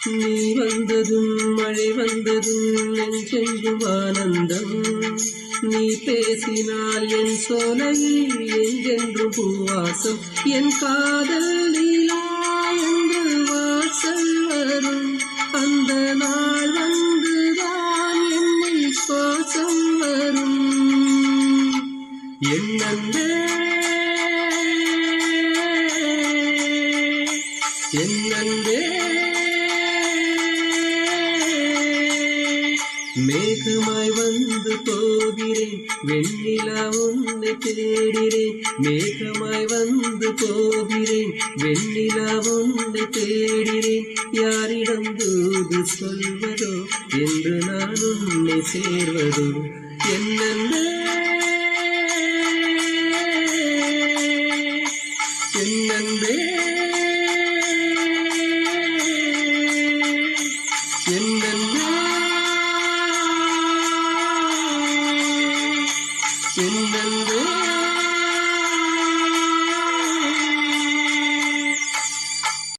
நீ வந்ததும் மழை வந்ததும் நெஞ்செங்கும் ஆனந்தம். நீ பேசினால் என் சோலையில் எங்கென்றும் பூவாசம். என் காதல் லீலா என்று வாசல் வரும். அந்த நாள் வந்துதான் என்னை சுவாசம் வரும். என் அன்பே என் அன்பே மேகமாய் வந்து போகிறேன், வெண்ணிலா உன்னை தேடுகிறேன். மேகமாய் வந்து போகிறேன், வெண்ணிலா உன்னை தேடுகிறேன். யாரிடம் தூது சொல்வதோ என்று நான் உன்னை சேர்வதோ. என்னென்ன